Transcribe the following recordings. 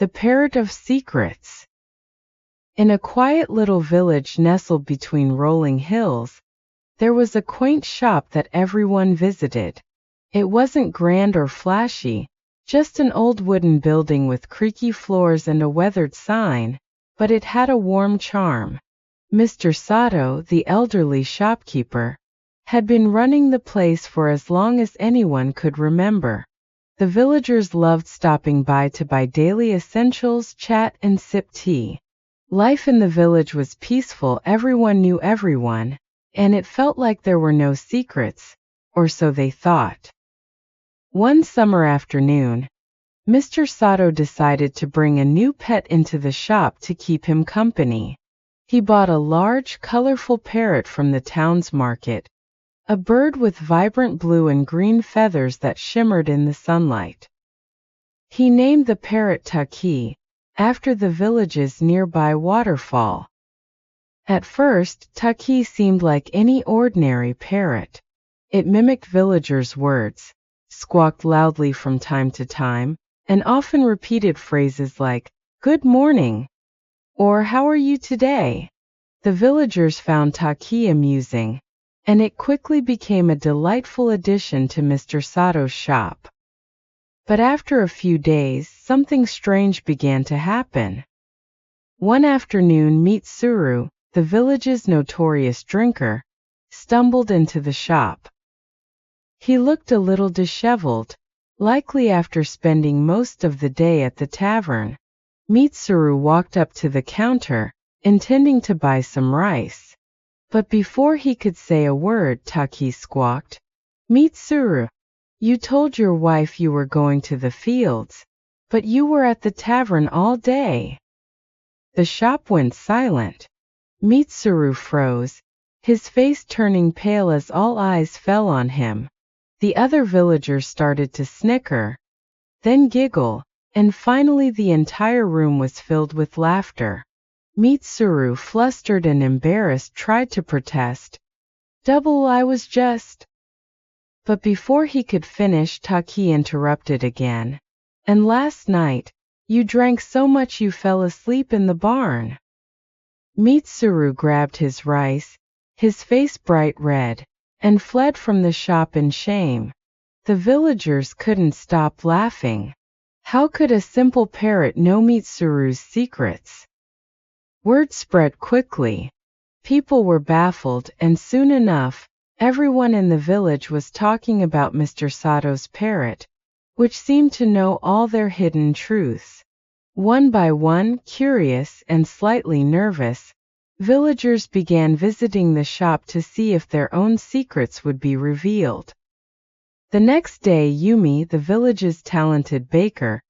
The Parrot of Secrets. In a quiet little village nestled between rolling hills, there was a quaint shop that everyone visited. It wasn't grand or flashy, just an old wooden building with creaky floors and a weathered sign, but it had a warm charm. Mr. Sato, the elderly shopkeeper, had been running the place for as long as anyone could remember. The villagers loved stopping by to buy daily essentials, chat, and sip tea. Life in the village was peaceful, everyone knew everyone, and it felt like there were no secrets, or so they thought. One summer afternoon, Mr. Sato decided to bring a new pet into the shop to keep him company. He bought a large, colorful parrot from the town's market, a bird with vibrant blue and green feathers that shimmered in the sunlight. He named the parrot Taki, after the village's nearby waterfall. At first, Taki seemed like any ordinary parrot. It mimicked villagers' words, squawked loudly from time to time, and often repeated phrases like, "Good morning," or "How are you today?" The villagers found Taki amusing, and it quickly became a delightful addition to Mr. Sato's shop. But after a few days, something strange began to happen. One afternoon, Mitsuru, the village's notorious drinker, stumbled into the shop. He looked a little disheveled, likely after spending most of the day at the tavern. Mitsuru walked up to the counter, intending to buy some rice. But before he could say a word, Taki squawked, "Mitsuru, you told your wife you were going to the fields, but you were at the tavern all day." The shop went silent. Mitsuru froze, his face turning pale as all eyes fell on him. The other villagers started to snicker, then giggle, and finally the entire room was filled with laughter. Mitsuru, flustered and embarrassed, tried to protest. I was just..." But before he could finish, Taki interrupted again. "And last night, you drank so much you fell asleep in the barn." Mitsuru grabbed his rice, his face bright red, and fled from the shop in shame. The villagers couldn't stop laughing. How could a simple parrot know Mitsuru's secrets? Word spread quickly. People were baffled, and soon enough, everyone in the village was talking about Mr. Sato's parrot, which seemed to know all their hidden truths. One by one, curious and slightly nervous, villagers began visiting the shop to see if their own secrets would be revealed. The next day, Yumi, the village's talented baker,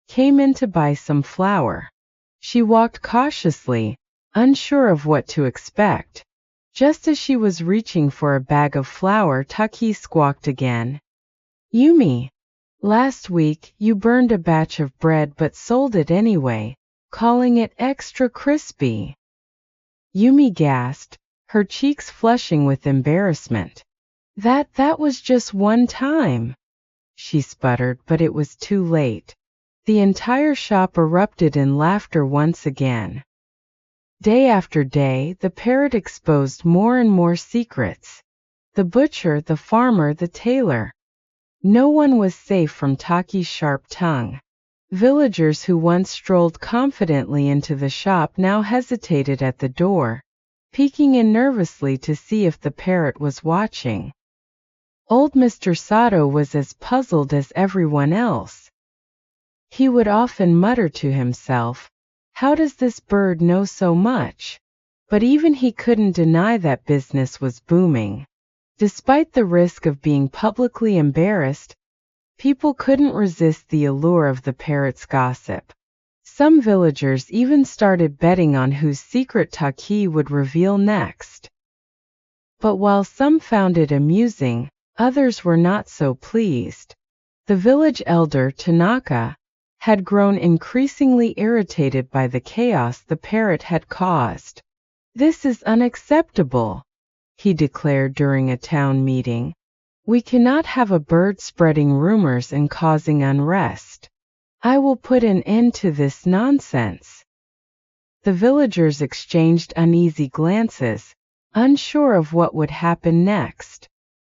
came in to buy some flour. She walked cautiously, unsure of what to expect. Just as she was reaching for a bag of flour, Taki squawked again. "Yumi, last week you burned a batch of bread but sold it anyway, calling it extra crispy." Yumi gasped, her cheeks flushing with embarrassment. That was just one time," she sputtered, but it was too late. The entire shop erupted in laughter once again. Day after day, the parrot exposed more and more secrets. The butcher, the farmer, the tailor. No one was safe from Taki's sharp tongue. Villagers who once strolled confidently into the shop now hesitated at the door, peeking in nervously to see if the parrot was watching. Old Mr. Sato was as puzzled as everyone else. He would often mutter to himself, "How does this bird know so much?" But even he couldn't deny that business was booming. Despite the risk of being publicly embarrassed, people couldn't resist the allure of the parrot's gossip. Some villagers even started betting on whose secret Taki would reveal next. But while some found it amusing, others were not so pleased. The village elder, Tanaka, had grown increasingly irritated by the chaos the parrot had caused. "This is unacceptable," he declared during a town meeting. "We cannot have a bird spreading rumors and causing unrest. I will put an end to this nonsense." The villagers exchanged uneasy glances, unsure of what would happen next.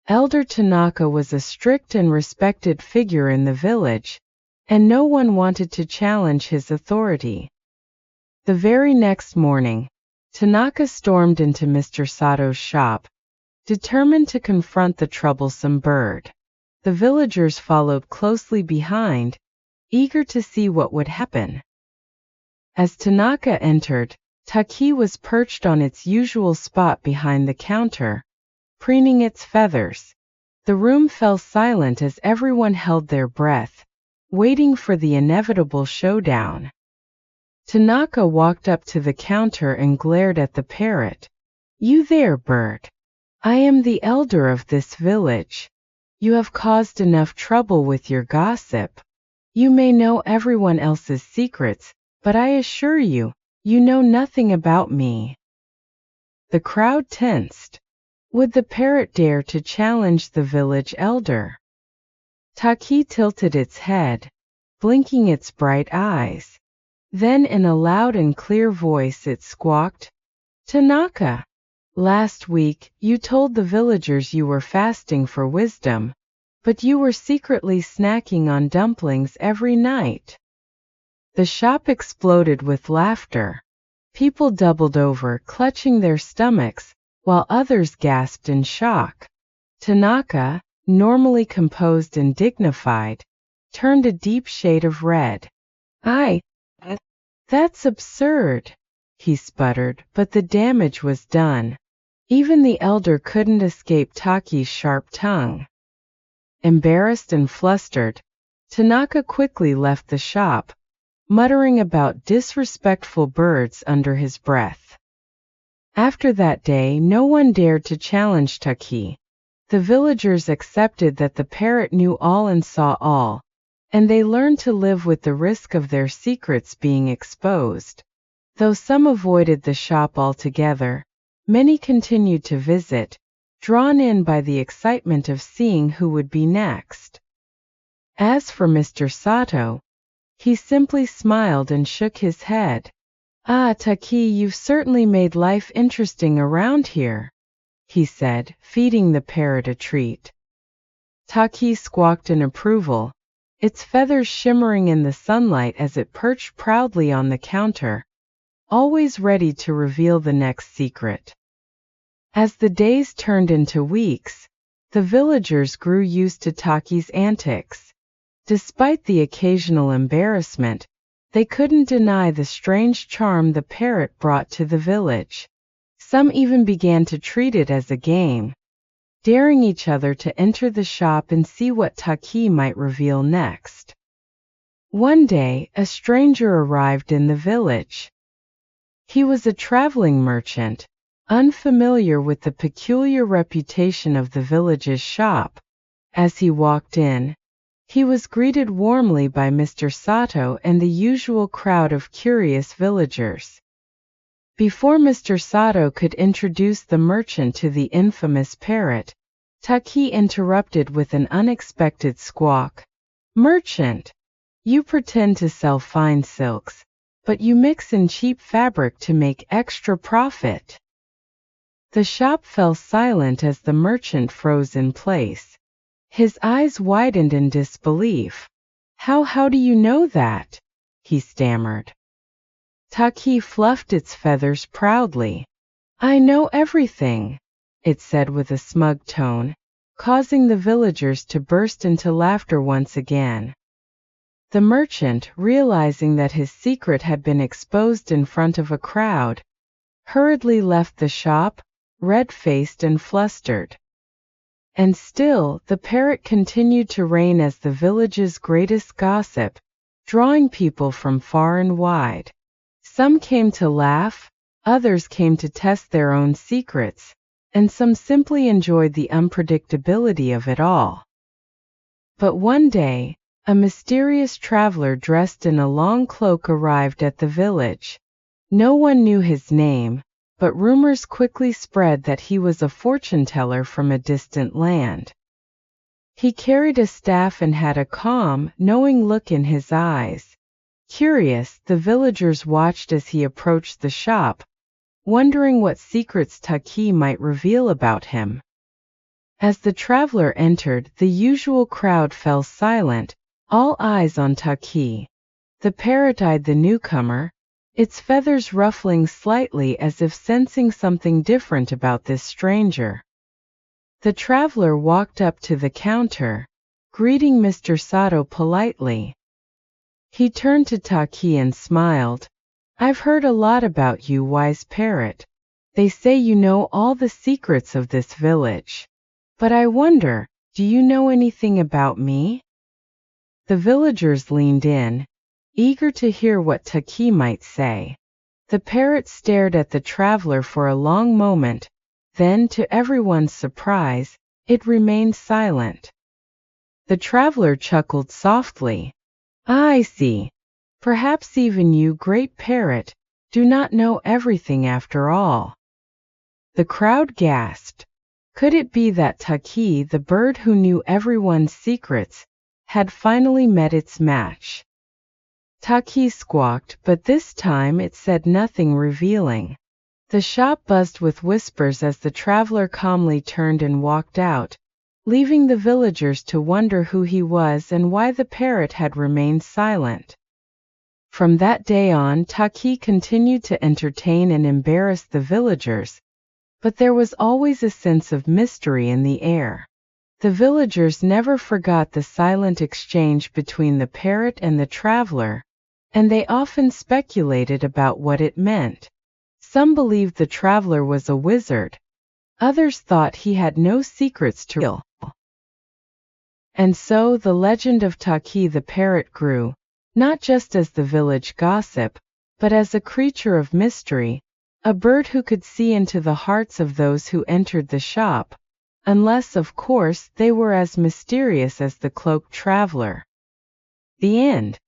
Elder Tanaka was a strict and respected figure in the village, and no one wanted to challenge his authority. The very next morning, Tanaka stormed into Mr. Sato's shop, determined to confront the troublesome bird. The villagers followed closely behind, eager to see what would happen. As Tanaka entered, Taki was perched on its usual spot behind the counter, preening its feathers. The room fell silent as everyone held their breath, waiting for the inevitable showdown. Tanaka walked up to the counter and glared at the parrot. "You there, bird. I am the elder of this village. You have caused enough trouble with your gossip. You may know everyone else's secrets, but I assure you, you know nothing about me." The crowd tensed. Would the parrot dare to challenge the village elder? Taki tilted its head, blinking its bright eyes. Then in a loud and clear voice it squawked, "Tanaka! Last week, you told the villagers you were fasting for wisdom, but you were secretly snacking on dumplings every night." The shop exploded with laughter. People doubled over, clutching their stomachs, while others gasped in shock. Tanaka, normally composed and dignified, turned a deep shade of red. That's absurd," he sputtered, but the damage was done. Even the elder couldn't escape Taki's sharp tongue. Embarrassed and flustered, Tanaka quickly left the shop, muttering about disrespectful birds under his breath. After that day, no one dared to challenge Taki. The villagers accepted that the parrot knew all and saw all, and they learned to live with the risk of their secrets being exposed. Though some avoided the shop altogether, many continued to visit, drawn in by the excitement of seeing who would be next. As for Mr. Sato, he simply smiled and shook his head. "Ah, Taki, you've certainly made life interesting around here," he said, feeding the parrot a treat. Taki squawked in approval, its feathers shimmering in the sunlight as it perched proudly on the counter, always ready to reveal the next secret. As the days turned into weeks, the villagers grew used to Taki's antics. Despite the occasional embarrassment, they couldn't deny the strange charm the parrot brought to the village. Some even began to treat it as a game, daring each other to enter the shop and see what Taki might reveal next. One day, a stranger arrived in the village. He was a traveling merchant, unfamiliar with the peculiar reputation of the village's shop. As he walked in, he was greeted warmly by Mr. Sato and the usual crowd of curious villagers. Before Mr. Sato could introduce the merchant to the infamous parrot, Taki interrupted with an unexpected squawk. "Merchant! You pretend to sell fine silks, but you mix in cheap fabric to make extra profit." The shop fell silent as the merchant froze in place. His eyes widened in disbelief. How do you know that?" he stammered. Taki fluffed its feathers proudly. "I know everything," it said with a smug tone, causing the villagers to burst into laughter once again. The merchant, realizing that his secret had been exposed in front of a crowd, hurriedly left the shop, red-faced and flustered. And still, the parrot continued to reign as the village's greatest gossip, drawing people from far and wide. Some came to laugh, others came to test their own secrets, and some simply enjoyed the unpredictability of it all. But one day, a mysterious traveler dressed in a long cloak arrived at the village. No one knew his name, but rumors quickly spread that he was a fortune-teller from a distant land. He carried a staff and had a calm, knowing look in his eyes. Curious, the villagers watched as he approached the shop, wondering what secrets Taki might reveal about him. As the traveler entered, the usual crowd fell silent, all eyes on Taki. The parrot eyed the newcomer, its feathers ruffling slightly as if sensing something different about this stranger. The traveler walked up to the counter, greeting Mr. Sato politely. He turned to Taki and smiled. "I've heard a lot about you, wise parrot. They say you know all the secrets of this village. But I wonder, do you know anything about me?" The villagers leaned in, eager to hear what Taki might say. The parrot stared at the traveler for a long moment, then, to everyone's surprise, it remained silent. The traveler chuckled softly. "I see. Perhaps even you, great parrot, do not know everything after all." The crowd gasped. Could it be that Taki, the bird who knew everyone's secrets, had finally met its match? Taki squawked, but this time it said nothing revealing. The shop buzzed with whispers as the traveler calmly turned and walked out, leaving the villagers to wonder who he was and why the parrot had remained silent. From that day on, Taki continued to entertain and embarrass the villagers, but there was always a sense of mystery in the air. The villagers never forgot the silent exchange between the parrot and the traveler, and they often speculated about what it meant. Some believed the traveler was a wizard. Others thought he had no secrets to reveal. And so the legend of Taki the parrot grew, not just as the village gossip, but as a creature of mystery, a bird who could see into the hearts of those who entered the shop, unless, of course, they were as mysterious as the cloaked traveler. The end.